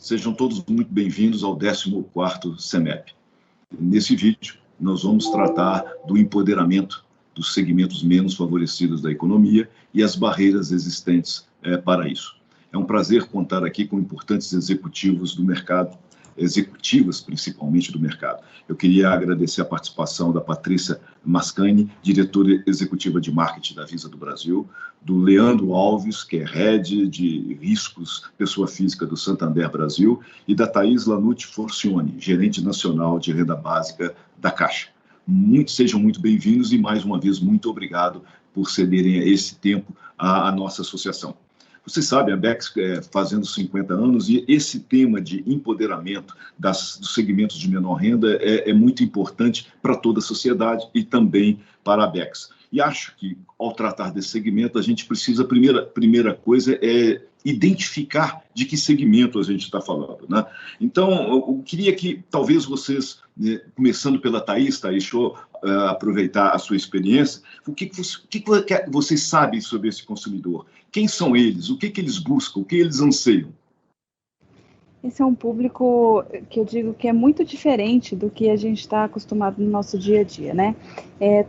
Sejam todos muito bem-vindos ao 14º CEMEP. Nesse vídeo, nós vamos tratar do empoderamento dos segmentos menos favorecidos da economia e as barreiras existentes para isso. É um prazer contar aqui com importantes executivos do mercado, executivas principalmente do mercado. Eu queria agradecer a participação da Patrícia Mascani, diretora executiva de marketing da Visa do Brasil, do Leandro Alves, que é Head de Riscos, pessoa física do Santander Brasil, e da Thaís Lanucci Forcione, gerente nacional de renda básica da Caixa. Sejam muito bem-vindos e, mais uma vez, muito obrigado por cederem esse tempo à nossa associação. Vocês sabem, a BEX fazendo 50 anos, e esse tema de empoderamento dos segmentos de menor renda é muito importante para toda a sociedade e também para a BEX. E acho que, ao tratar desse segmento, a gente precisa, a primeira coisa é identificar de que segmento a gente está falando, né? Então, eu queria que, talvez vocês, começando pela Thaís, deixa eu aproveitar a sua experiência, o que vocês sabem sobre esse consumidor? Quem são eles? O que eles buscam? O que eles anseiam? Esse é um público que eu digo que é muito diferente do que a gente está acostumado no nosso dia a dia, né?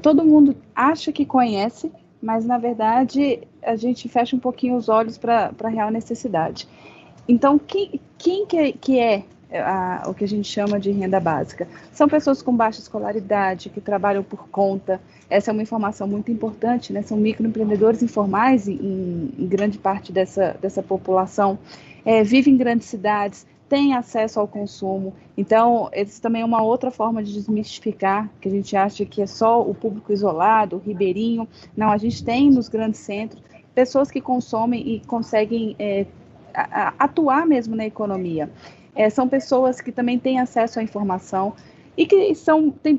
Todo mundo acha que conhece, mas, na verdade, a gente fecha um pouquinho os olhos para a real necessidade. Então, quem que é o que a gente chama de renda básica? São pessoas com baixa escolaridade, que trabalham por conta. Essa é uma informação muito importante, né? São microempreendedores informais em grande parte dessa população. Vivem em grandes cidades, têm acesso ao consumo. Então, isso também é uma outra forma de desmistificar, que a gente acha que é só o público isolado, o ribeirinho. Não, a gente tem nos grandes centros pessoas que consomem e conseguem atuar mesmo na economia. São pessoas que também têm acesso à informação e que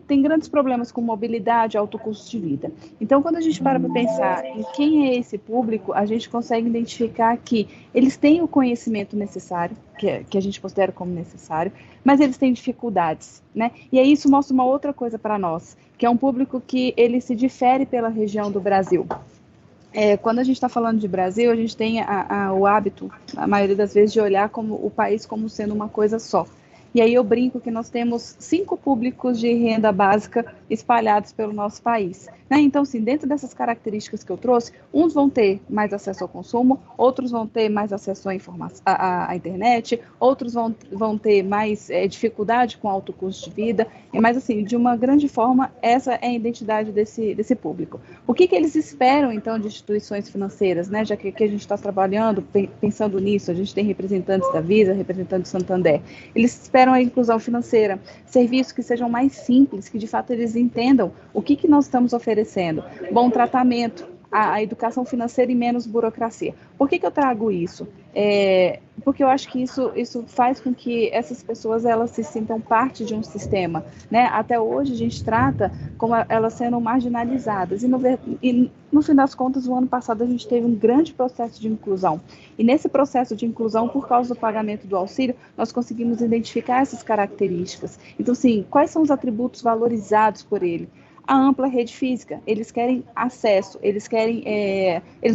têm grandes problemas com mobilidade, alto custo de vida. Então, quando a gente para pensar em quem é esse público, a gente consegue identificar que eles têm o conhecimento necessário, que a gente considera como necessário, mas eles têm dificuldades, né? E aí isso mostra uma outra coisa para nós, que é um público que ele se difere pela região do Brasil. Quando a gente está falando de Brasil, a gente tem o hábito, a maioria das vezes, de olhar o país como sendo uma coisa só. E aí eu brinco que nós temos 5 públicos de renda básica espalhados pelo nosso país, né? Então, assim, dentro dessas características que eu trouxe, uns vão ter mais acesso ao consumo, outros vão ter mais acesso à internet, outros vão ter mais dificuldade com alto custo de vida, mas, assim, de uma grande forma, essa é a identidade desse público. O que eles esperam, então, de instituições financeiras, né? Já que a gente está trabalhando, pensando nisso, a gente tem representantes da Visa, representantes do Santander, eles esperam a inclusão financeira, serviços que sejam mais simples, que de fato eles entendam o que nós estamos oferecendo, bom tratamento, a educação financeira e menos burocracia. Por que eu trago isso? Porque eu acho que isso faz com que essas pessoas elas se sintam parte de um sistema, né? Até hoje a gente trata como elas sendo marginalizadas e no fim das contas, o ano passado a gente teve um grande processo de inclusão. E nesse processo de inclusão, por causa do pagamento do auxílio, nós conseguimos identificar essas características. Então, sim, quais são os atributos valorizados por ele? A ampla rede física, eles querem acesso, eles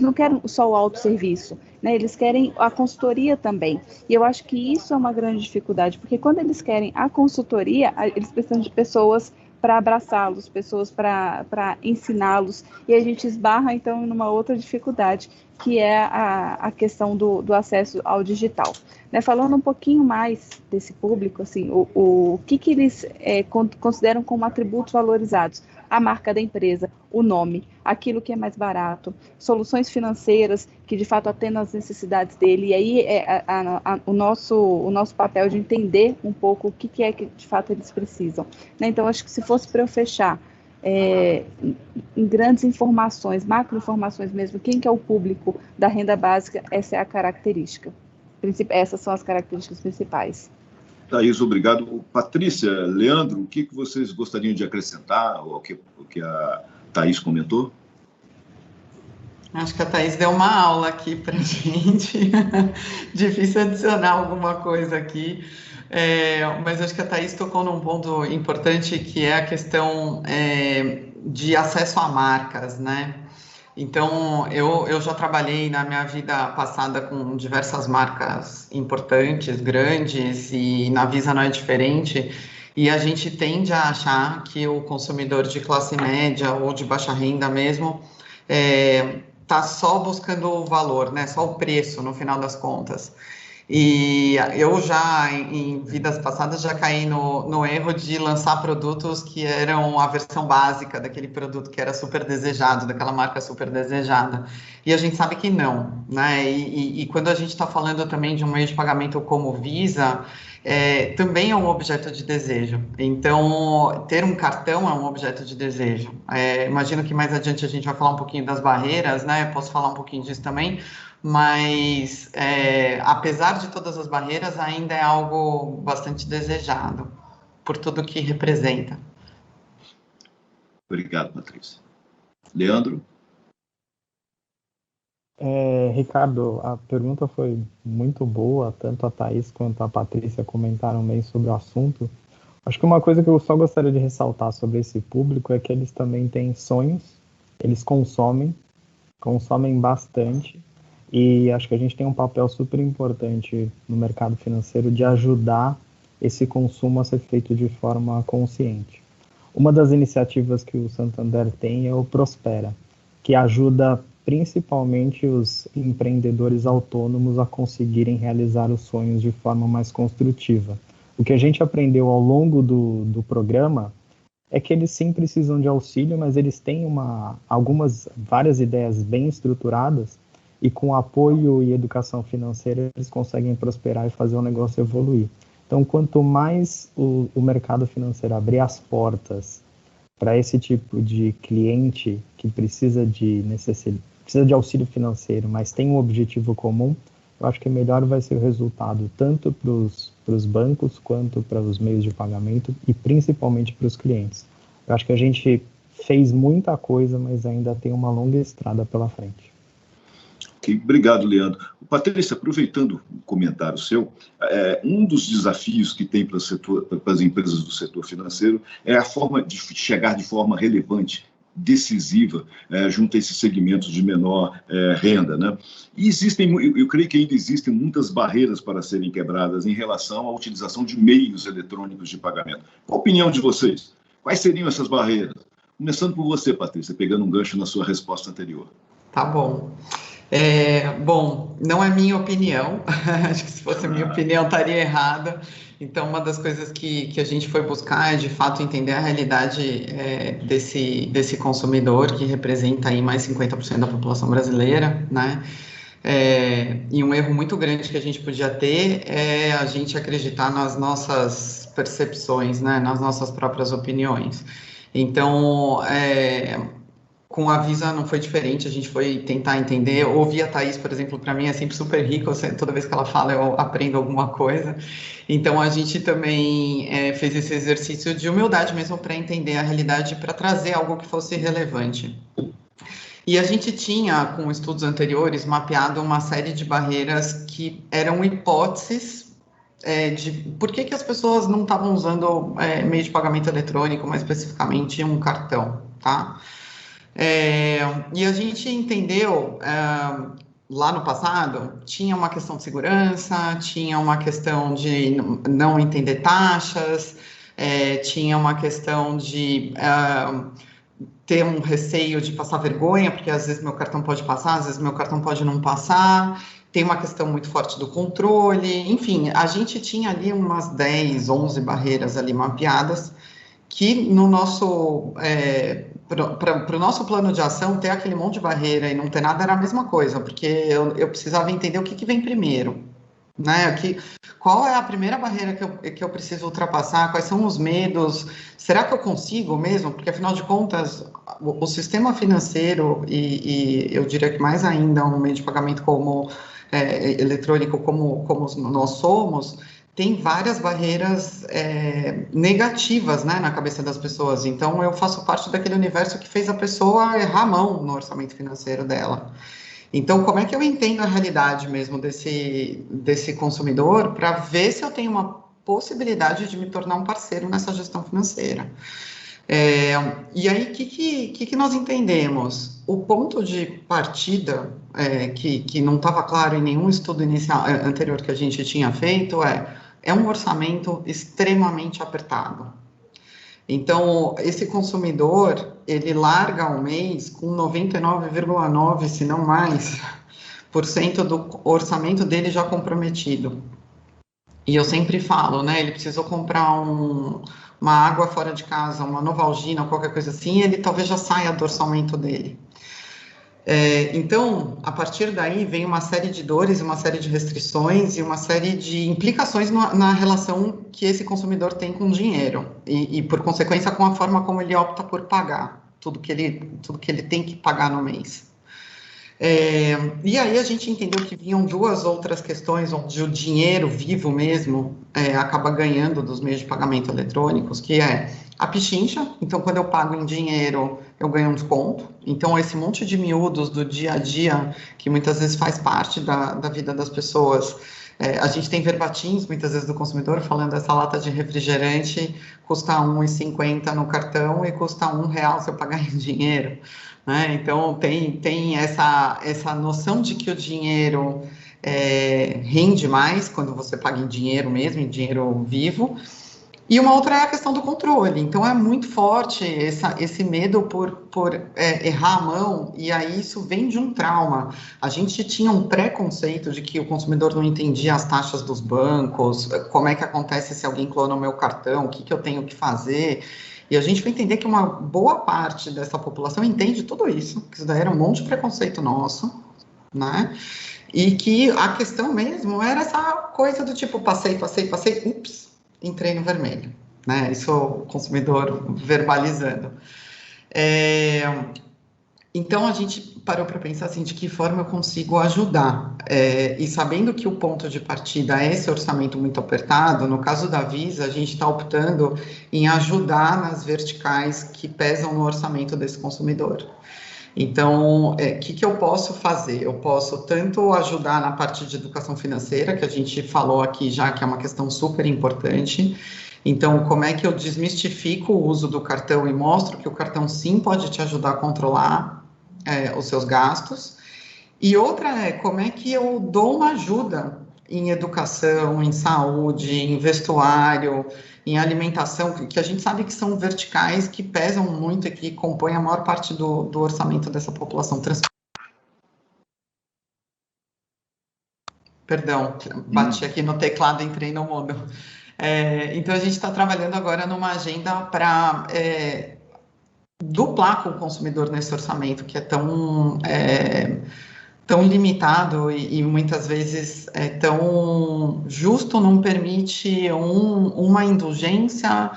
não querem só o autosserviço, né? Eles querem a consultoria também. E eu acho que isso é uma grande dificuldade, porque quando eles querem a consultoria, eles precisam de pessoas para abraçá-los, pessoas para ensiná-los, e a gente esbarra, então, numa outra dificuldade, que é a questão do acesso ao digital. Né? Falando um pouquinho mais desse público, assim, o que eles consideram como atributos valorizados? A marca da empresa, o nome, aquilo que é mais barato, soluções financeiras que de fato atendam às necessidades dele, e aí o nosso papel de entender um pouco o que é que de fato eles precisam. Né? Então, acho que se fosse para eu fechar em grandes informações, macroinformações mesmo, quem que é o público da renda básica, essa é a característica. Essas são as características principais. Thaís, obrigado. Patrícia, Leandro, o que vocês gostariam de acrescentar ao que a Thaís comentou? Acho que a Thaís deu uma aula aqui para a gente. Difícil adicionar alguma coisa aqui. Mas acho que a Thaís tocou num ponto importante, que é a questão de acesso a marcas, né? Então, eu já trabalhei na minha vida passada com diversas marcas importantes, grandes, e na Visa não é diferente. E a gente tende a achar que o consumidor de classe média ou de baixa renda mesmo está só buscando o valor, né? Só o preço no final das contas. E eu já, em vidas passadas, já caí no erro de lançar produtos que eram a versão básica daquele produto que era super desejado, daquela marca super desejada. E a gente sabe que não, né? E quando a gente está falando também de um meio de pagamento como o Visa, também é um objeto de desejo. Então, ter um cartão é um objeto de desejo. Imagino que mais adiante a gente vai falar um pouquinho das barreiras, né? Posso falar um pouquinho disso também, mas apesar de todas as barreiras, ainda é algo bastante desejado, por tudo que representa. Obrigado, Patrícia. Leandro? Ricardo, a pergunta foi muito boa, tanto a Thaís quanto a Patrícia comentaram bem sobre o assunto. Acho que uma coisa que eu só gostaria de ressaltar sobre esse público é que eles também têm sonhos, eles consomem bastante, e acho que a gente tem um papel super importante no mercado financeiro de ajudar esse consumo a ser feito de forma consciente. Uma das iniciativas que o Santander tem é o Prospera, que ajuda principalmente os empreendedores autônomos a conseguirem realizar os sonhos de forma mais construtiva. O que a gente aprendeu ao longo do programa é que eles sim precisam de auxílio, mas eles têm várias ideias bem estruturadas, e com apoio e educação financeira eles conseguem prosperar e fazer o negócio evoluir. Então, quanto mais o mercado financeiro abrir as portas para esse tipo de cliente que precisa de auxílio financeiro, mas tem um objetivo comum, eu acho que melhor vai ser o resultado, tanto para os bancos, quanto para os meios de pagamento e principalmente para os clientes. Eu acho que a gente fez muita coisa, mas ainda tem uma longa estrada pela frente. Okay, obrigado, Leandro. Patrícia, aproveitando o comentário seu, um dos desafios que tem para as empresas do setor financeiro é a forma de chegar de forma relevante, decisiva, junto a esses segmentos de menor renda, né? E eu creio que ainda existem muitas barreiras para serem quebradas em relação à utilização de meios eletrônicos de pagamento. Qual a opinião de vocês? Quais seriam essas barreiras? Começando por você, Patrícia, pegando um gancho na sua resposta anterior. Tá bom. Bom, não é minha opinião, acho que se fosse minha opinião estaria errada. Então, uma das coisas que a gente foi buscar é, de fato, entender a realidade desse consumidor, que representa aí mais 50% da população brasileira, né? E um erro muito grande que a gente podia ter é a gente acreditar nas nossas percepções, né? Nas nossas próprias opiniões. Então, com a Visa não foi diferente, a gente foi tentar entender. Ouvir a Thaís, por exemplo, para mim é sempre super rico, toda vez que ela fala eu aprendo alguma coisa. Então a gente também fez esse exercício de humildade mesmo para entender a realidade, para trazer algo que fosse relevante. E a gente tinha, com estudos anteriores, mapeado uma série de barreiras que eram hipóteses de por que as pessoas não estavam usando meio de pagamento eletrônico, mais especificamente um cartão, tá? E a gente entendeu, lá no passado, tinha uma questão de segurança, tinha uma questão de não entender taxas, tinha uma questão de ter um receio de passar vergonha, porque às vezes meu cartão pode passar, às vezes meu cartão pode não passar, tem uma questão muito forte do controle, enfim, a gente tinha ali umas 10, 11 barreiras ali mapeadas, que no nosso... para o nosso plano de ação, ter aquele monte de barreira e não ter nada era a mesma coisa, porque eu precisava entender o que vem primeiro, né? Qual é a primeira barreira que eu preciso ultrapassar, quais são os medos, será que eu consigo mesmo? Porque, afinal de contas, o sistema financeiro, e eu diria que mais ainda um meio de pagamento como eletrônico, como nós somos, tem várias barreiras negativas, né, na cabeça das pessoas. Então, eu faço parte daquele universo que fez a pessoa errar a mão no orçamento financeiro dela. Então, como é que eu entendo a realidade mesmo desse consumidor para ver se eu tenho uma possibilidade de me tornar um parceiro nessa gestão financeira? E aí, o que nós entendemos? O ponto de partida, que não estava claro em nenhum estudo anterior que a gente tinha feito, é um orçamento extremamente apertado. Então, esse consumidor, ele larga o mês com 99,9%, se não mais, por cento do orçamento dele já comprometido. E eu sempre falo, né, ele precisou comprar uma água fora de casa, uma Novalgina, qualquer coisa assim, ele talvez já saia do orçamento dele. Então, a partir daí, vem uma série de dores, uma série de restrições e uma série de implicações na relação que esse consumidor tem com o dinheiro e, por consequência, com a forma como ele opta por pagar tudo que ele tem que pagar no mês. E aí a gente entendeu que vinham duas outras questões onde o dinheiro vivo mesmo acaba ganhando dos meios de pagamento eletrônicos, que é a pichincha. Então, quando eu pago em dinheiro, eu ganho um desconto. Então, esse monte de miúdos do dia a dia, que muitas vezes faz parte da vida das pessoas. A gente tem verbatins, muitas vezes, do consumidor falando essa lata de refrigerante custa R$1,50 no cartão e custa R$1 se eu pagar em dinheiro. Né? Então, tem essa noção de que o dinheiro rende mais quando você paga em dinheiro mesmo, em dinheiro vivo. E uma outra é a questão do controle. Então, é muito forte esse medo por errar a mão, e aí isso vem de um trauma. A gente tinha um preconceito de que o consumidor não entendia as taxas dos bancos, como é que acontece se alguém clona o meu cartão, o que eu tenho que fazer. E a gente vai entender que uma boa parte dessa população entende tudo isso, que isso daí era um monte de preconceito nosso, né? E que a questão mesmo era essa coisa do tipo, passei, ups, entrei no vermelho, né? Isso é o consumidor verbalizando. Então, a gente parou para pensar assim, de que forma eu consigo ajudar. E sabendo que o ponto de partida é esse orçamento muito apertado, no caso da Visa, a gente está optando em ajudar nas verticais que pesam no orçamento desse consumidor. Então, o que eu posso fazer? Eu posso tanto ajudar na parte de educação financeira, que a gente falou aqui já, que é uma questão super importante. Então, como é que eu desmistifico o uso do cartão e mostro que o cartão sim pode te ajudar a controlar os seus gastos. E outra é como é que eu dou uma ajuda em educação, em saúde, em vestuário, em alimentação, que a gente sabe que são verticais que pesam muito e que compõem a maior parte do orçamento dessa população. Perdão, bati aqui no teclado e entrei no modo. Então, a gente está trabalhando agora numa agenda para duplar com o consumidor nesse orçamento, que é tão limitado e muitas vezes tão justo, não permite uma indulgência,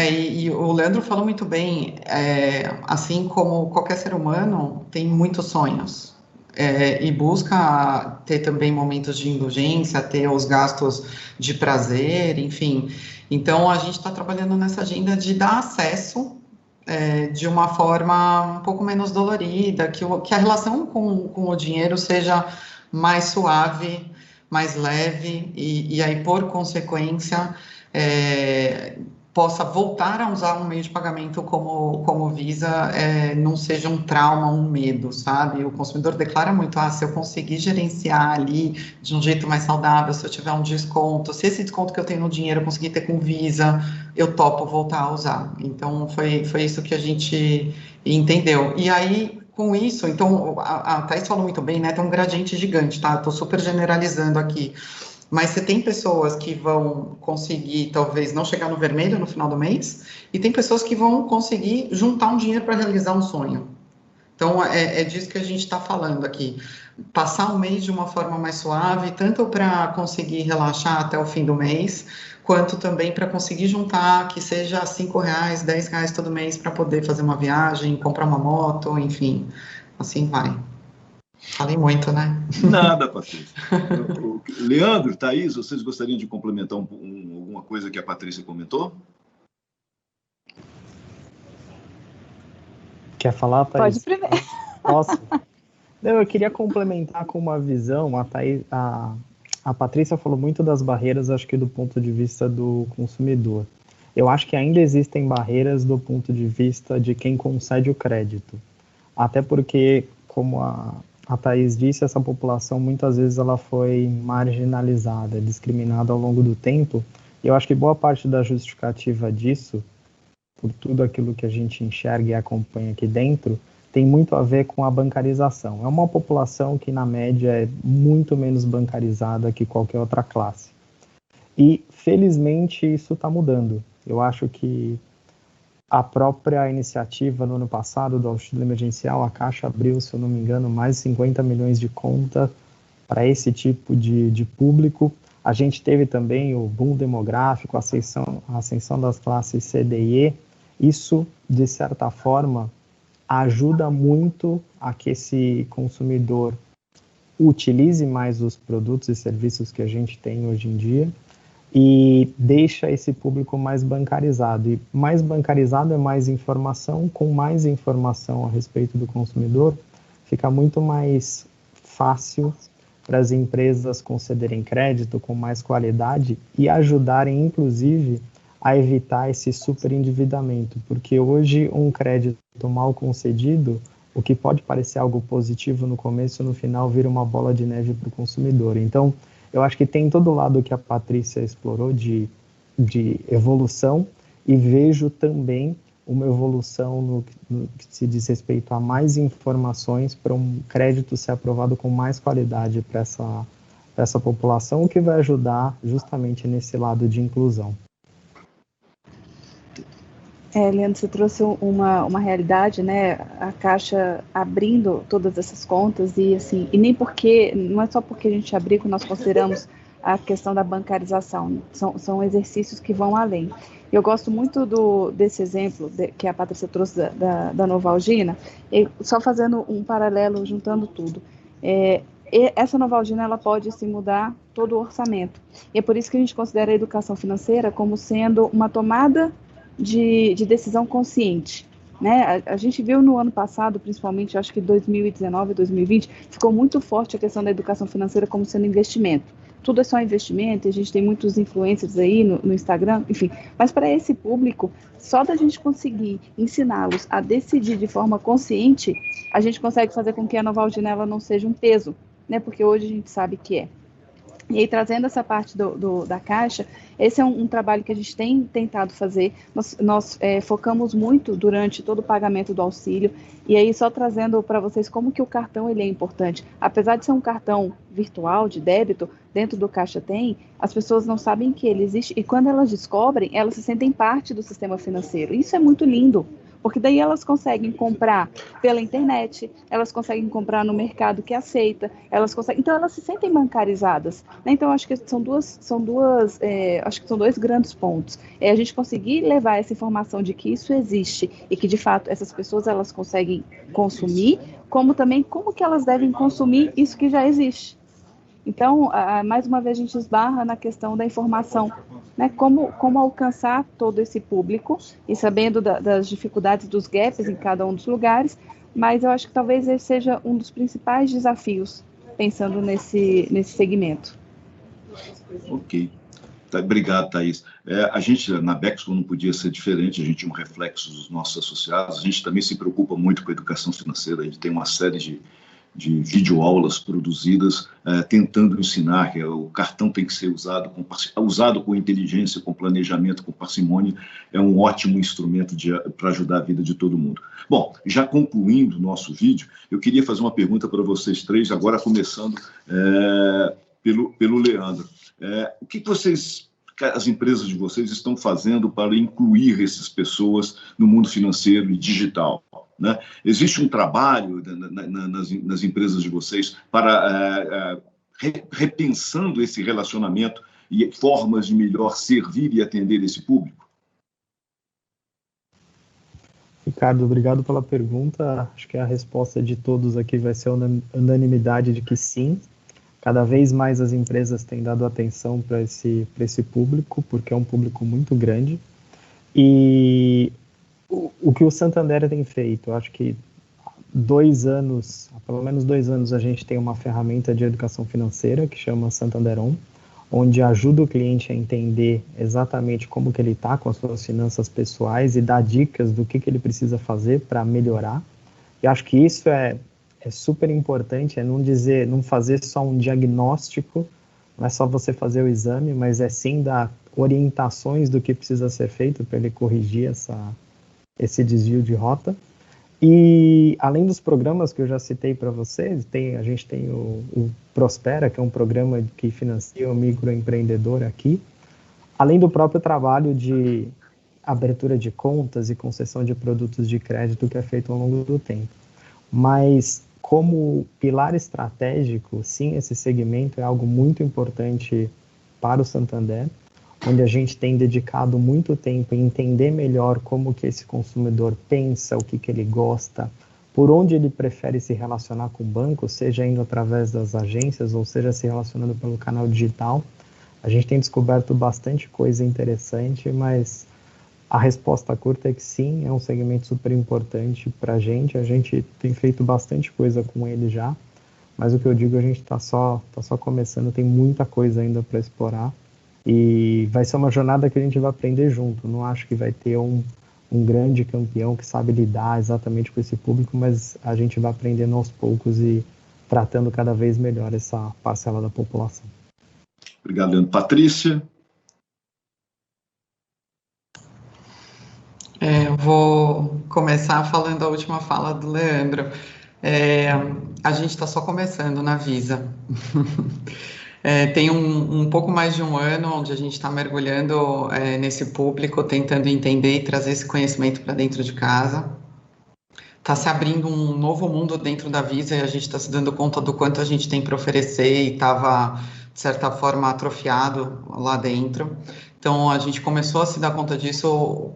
e o Leandro falou muito bem, assim como qualquer ser humano tem muitos sonhos, e busca ter também momentos de indulgência, ter os gastos de prazer, enfim. Então, a gente está trabalhando nessa agenda de dar acesso de uma forma um pouco menos dolorida, que a relação com o dinheiro seja mais suave, mais leve, e aí, por consequência, possa voltar a usar um meio de pagamento como Visa, não seja um trauma, um medo, sabe? O consumidor declara muito, se eu conseguir gerenciar ali de um jeito mais saudável, se eu tiver um desconto, se esse desconto que eu tenho no dinheiro eu conseguir ter com Visa, eu topo voltar a usar. Então, foi isso que a gente entendeu. E aí, com isso, então, a Thaís falou muito bem, né? Tem um gradiente gigante, tá? Estou super generalizando aqui. Mas você tem pessoas que vão conseguir, talvez, não chegar no vermelho no final do mês, e tem pessoas que vão conseguir juntar um dinheiro para realizar um sonho. Então, é disso que a gente está falando aqui. Passar o mês de uma forma mais suave, tanto para conseguir relaxar até o fim do mês, quanto também para conseguir juntar, que seja R$5, R$10 todo mês, para poder fazer uma viagem, comprar uma moto, enfim, assim vai. Falei muito, né? Nada, Patrícia. Leandro, Thaís, vocês gostariam de complementar alguma coisa que a Patrícia comentou? Quer falar, Thaís? Pode primeiro. Nossa. Não, eu queria complementar com uma visão. A Patrícia falou muito das barreiras, acho que do ponto de vista do consumidor. Eu acho que ainda existem barreiras do ponto de vista de quem concede o crédito. Até porque, como a Thaís disse, essa população muitas vezes ela foi marginalizada, discriminada ao longo do tempo. E eu acho que boa parte da justificativa disso, por tudo aquilo que a gente enxerga e acompanha aqui dentro, tem muito a ver com a bancarização. É uma população que, na média, é muito menos bancarizada que qualquer outra classe. E, felizmente, isso está mudando. Eu acho que a própria iniciativa no ano passado do auxílio emergencial, a Caixa abriu, se eu não me engano, mais de 50 milhões de conta para esse tipo de público. A gente teve também o boom demográfico, a ascensão das classes C, D e E. Isso, de certa forma, ajuda muito a que esse consumidor utilize mais os produtos e serviços que a gente tem hoje em dia e deixa esse público mais bancarizado. E mais bancarizado é mais informação, com mais informação a respeito do consumidor, fica muito mais fácil para as empresas concederem crédito com mais qualidade e ajudarem, inclusive, a evitar esse superendividamento, porque hoje um crédito mal concedido, o que pode parecer algo positivo no começo, no final vira uma bola de neve para o consumidor. Então, eu acho que tem todo o lado que a Patrícia explorou de evolução e vejo também uma evolução no que se diz respeito a mais informações para um crédito ser aprovado com mais qualidade para essa população, o que vai ajudar justamente nesse lado de inclusão. Leandro, você trouxe uma realidade, né? A Caixa abrindo todas essas contas e assim, e nem porque, não é só porque a gente abriu que nós consideramos a questão da bancarização, são exercícios que vão além. Eu gosto muito desse exemplo que a Patrícia trouxe da Novalgina, só fazendo um paralelo, juntando tudo. Essa Novalgina, ela pode se mudar todo o orçamento. E é por isso que a gente considera a educação financeira como sendo uma tomada de decisão consciente, né? A gente viu no ano passado, principalmente, acho que 2019 e 2020, ficou muito forte a questão da educação financeira como sendo investimento. Tudo é só investimento, e a gente tem muitos influencers aí no Instagram, enfim. Mas para esse público, só da gente conseguir ensiná-los a decidir de forma consciente, a gente consegue fazer com que a Novalgina ela não seja um peso, né? Porque hoje a gente sabe que é. E aí, trazendo essa parte da Caixa, esse é um trabalho que a gente tem tentado fazer. Nós focamos muito durante todo o pagamento do auxílio. E aí, só trazendo para vocês como que o cartão ele é importante. Apesar de ser um cartão virtual, de débito, dentro do Caixa Tem, as pessoas não sabem que ele existe. E quando elas descobrem, elas se sentem parte do sistema financeiro. Isso é muito lindo. Porque daí elas conseguem comprar pela internet, elas conseguem comprar no mercado que aceita, então elas se sentem bancarizadas, né? Então acho que são dois grandes pontos. A gente conseguir levar essa informação de que isso existe e que de fato essas pessoas elas conseguem consumir, como também como que elas devem consumir isso que já existe. Então, mais uma vez, a gente esbarra na questão da informação, né? Como alcançar todo esse público e sabendo das dificuldades, dos gaps em cada um dos lugares, mas eu acho que talvez esse seja um dos principais desafios, pensando nesse segmento. Ok. Obrigado, Thaís. A gente, na Bexco, não podia ser diferente, a gente é um reflexo dos nossos associados, a gente também se preocupa muito com a educação financeira, a gente tem uma série de videoaulas produzidas tentando ensinar que o cartão tem que ser usado com inteligência, com planejamento, com parcimônia, é um ótimo instrumento para ajudar a vida de todo mundo. Bom, já concluindo o nosso vídeo, eu queria fazer uma pergunta para vocês três, agora começando pelo Leandro. O que as empresas de vocês estão fazendo para incluir essas pessoas no mundo financeiro e digital? Né? Existe um trabalho nas empresas de vocês para repensando esse relacionamento e formas de melhor servir e atender esse público? Ricardo, obrigado pela pergunta. Acho que a resposta de todos aqui vai ser unanimidade de que sim. Cada vez mais as empresas têm dado atenção para esse público, porque é um público muito grande. E o que o Santander tem feito, eu acho que há pelo menos 2 anos, a gente tem uma ferramenta de educação financeira que chama Santander On, onde ajuda o cliente a entender exatamente como que ele está com as suas finanças pessoais e dá dicas do que ele precisa fazer para melhorar. Eu acho que isso é super importante, é não fazer só um diagnóstico, não é só você fazer o exame, mas é sim dar orientações do que precisa ser feito para ele corrigir esse desvio de rota. E além dos programas que eu já citei para vocês, a gente tem o Prospera, que é um programa que financia o microempreendedor aqui, além do próprio trabalho de abertura de contas e concessão de produtos de crédito que é feito ao longo do tempo. Mas como pilar estratégico, sim, esse segmento é algo muito importante para o Santander, onde a gente tem dedicado muito tempo em entender melhor como que esse consumidor pensa, o que ele gosta, por onde ele prefere se relacionar com o banco, seja indo através das agências ou seja se relacionando pelo canal digital. A gente tem descoberto bastante coisa interessante, mas a resposta curta é que sim, é um segmento super importante para a gente tem feito bastante coisa com ele já, mas o que eu digo, a gente está só começando, tem muita coisa ainda para explorar. E vai ser uma jornada que a gente vai aprender junto. Não acho que vai ter um grande campeão que sabe lidar exatamente com esse público, mas a gente vai aprendendo aos poucos e tratando cada vez melhor essa parcela da população. Obrigado, Leandro. Patrícia? Eu vou começar falando a última fala do Leandro. A gente está só começando na Visa. Tem um pouco mais de um ano onde a gente está mergulhando nesse público, tentando entender e trazer esse conhecimento para dentro de casa. Está se abrindo um novo mundo dentro da Visa e a gente está se dando conta do quanto a gente tem para oferecer e estava, de certa forma, atrofiado lá dentro. Então, a gente começou a se dar conta disso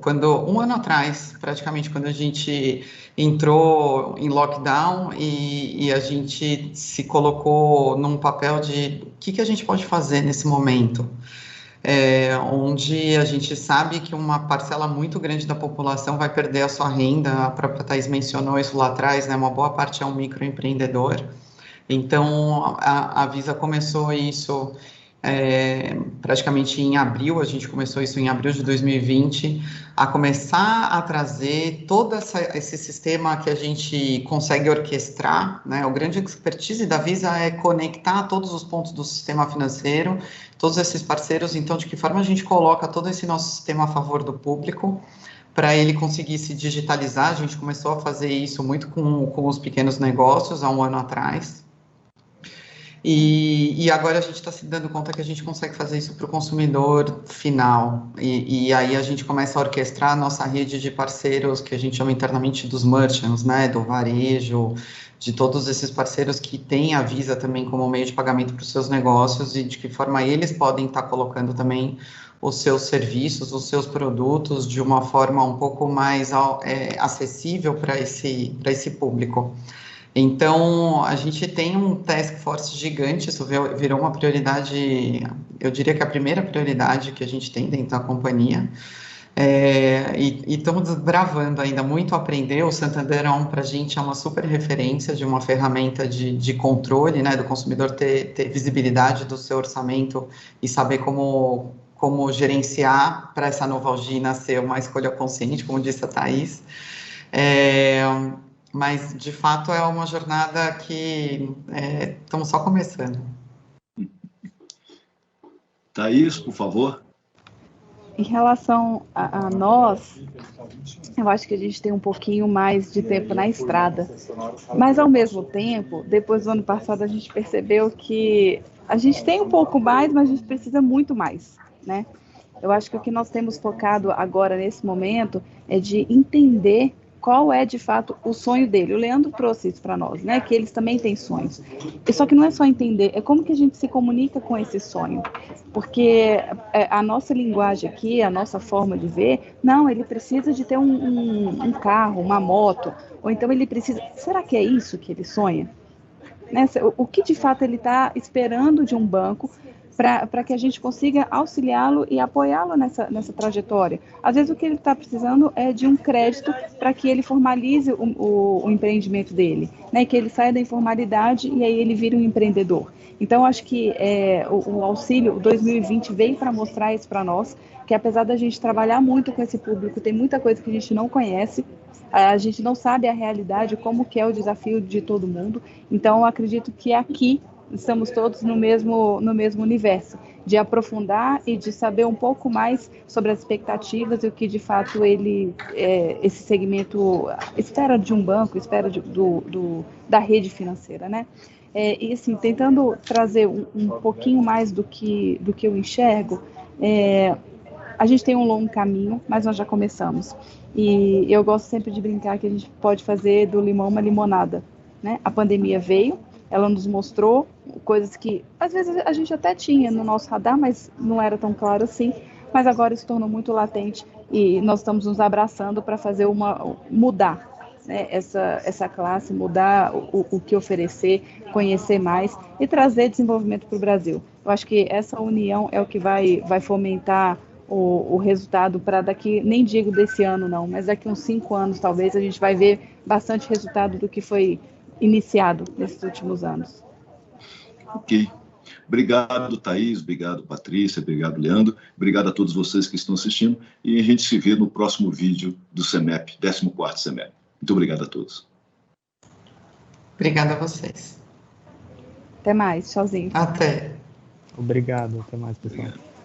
um ano atrás, praticamente, quando a gente entrou em lockdown e a gente se colocou num papel de o que a gente pode fazer nesse momento, onde a gente sabe que uma parcela muito grande da população vai perder a sua renda. A própria Thaís mencionou isso lá atrás, né? Uma boa parte é um microempreendedor. Então, a Visa começou isso praticamente em abril, a gente começou isso em abril de 2020, a começar a trazer todo esse sistema que a gente consegue orquestrar, né? O grande expertise da Visa é conectar todos os pontos do sistema financeiro, todos esses parceiros. Então, de que forma a gente coloca todo esse nosso sistema a favor do público, para ele conseguir se digitalizar. A gente começou a fazer isso muito com os pequenos negócios há um ano atrás. E agora a gente está se dando conta que a gente consegue fazer isso para o consumidor final. E aí a gente começa a orquestrar a nossa rede de parceiros, que a gente chama internamente dos merchants, né, do varejo, de todos esses parceiros que têm a Visa também como meio de pagamento para os seus negócios e de que forma eles podem estar colocando também os seus serviços, os seus produtos de uma forma um pouco mais acessível para esse público. Então, a gente tem um task force gigante, isso virou uma prioridade, eu diria que a primeira prioridade que a gente tem dentro da companhia, e estamos desbravando ainda muito a aprender. O Santander para a gente é uma super referência de uma ferramenta de controle, né, do consumidor ter visibilidade do seu orçamento e saber como gerenciar para essa novalgia ser uma escolha consciente, como disse a Thaís. Mas, de fato, é uma jornada que estamos só começando. Thaís, por favor. Em relação a nós, eu acho que a gente tem um pouquinho mais de tempo na estrada. Mas, ao mesmo tempo, depois do ano passado, a gente percebeu que a gente tem um pouco mais, mas a gente precisa muito mais, né? Eu acho que o que nós temos focado agora, nesse momento, é de entender qual é, de fato, o sonho dele. O Leandro trouxe isso para nós, né? Que eles também têm sonhos. E só que não é só entender, é como que a gente se comunica com esse sonho. Porque a nossa linguagem aqui, a nossa forma de ver, não, ele precisa de ter um carro, uma moto, ou então ele precisa... Será que é isso que ele sonha? Né? O que, de fato, ele está esperando de um banco para que a gente consiga auxiliá-lo e apoiá-lo nessa trajetória. Às vezes o que ele está precisando é de um crédito para que ele formalize o empreendimento dele, né? Que ele saia da informalidade e aí ele vira um empreendedor. Então, acho que o auxílio, o 2020 veio para mostrar isso para nós, que apesar da gente trabalhar muito com esse público, tem muita coisa que a gente não conhece, a gente não sabe a realidade, como que é o desafio de todo mundo. Então, eu acredito que aqui estamos todos no mesmo universo, de aprofundar e de saber um pouco mais sobre as expectativas e o que de fato esse segmento espera de um banco, espera da rede financeira, né? E assim, tentando trazer um pouquinho mais do que eu enxergo, a gente tem um longo caminho, mas nós já começamos. E eu gosto sempre de brincar que a gente pode fazer do limão uma limonada, né? A pandemia veio, ela nos mostrou coisas que, às vezes, a gente até tinha no nosso radar, mas não era tão claro assim, mas agora se tornou muito latente e nós estamos nos abraçando para fazer mudar, né, essa classe, mudar o que oferecer, conhecer mais e trazer desenvolvimento para o Brasil. Eu acho que essa união é o que vai fomentar o resultado para daqui, nem digo desse ano não, mas daqui uns 5 anos talvez a gente vai ver bastante resultado do que foi iniciado nesses últimos anos. Ok. Obrigado, Thaís, obrigado, Patrícia, obrigado, Leandro, obrigado a todos vocês que estão assistindo e a gente se vê no próximo vídeo do CEMEP, 14º CEMEP. Muito obrigado a todos. Obrigada a vocês. Até mais, tchauzinho. Até. Obrigado, até mais, pessoal. Obrigado.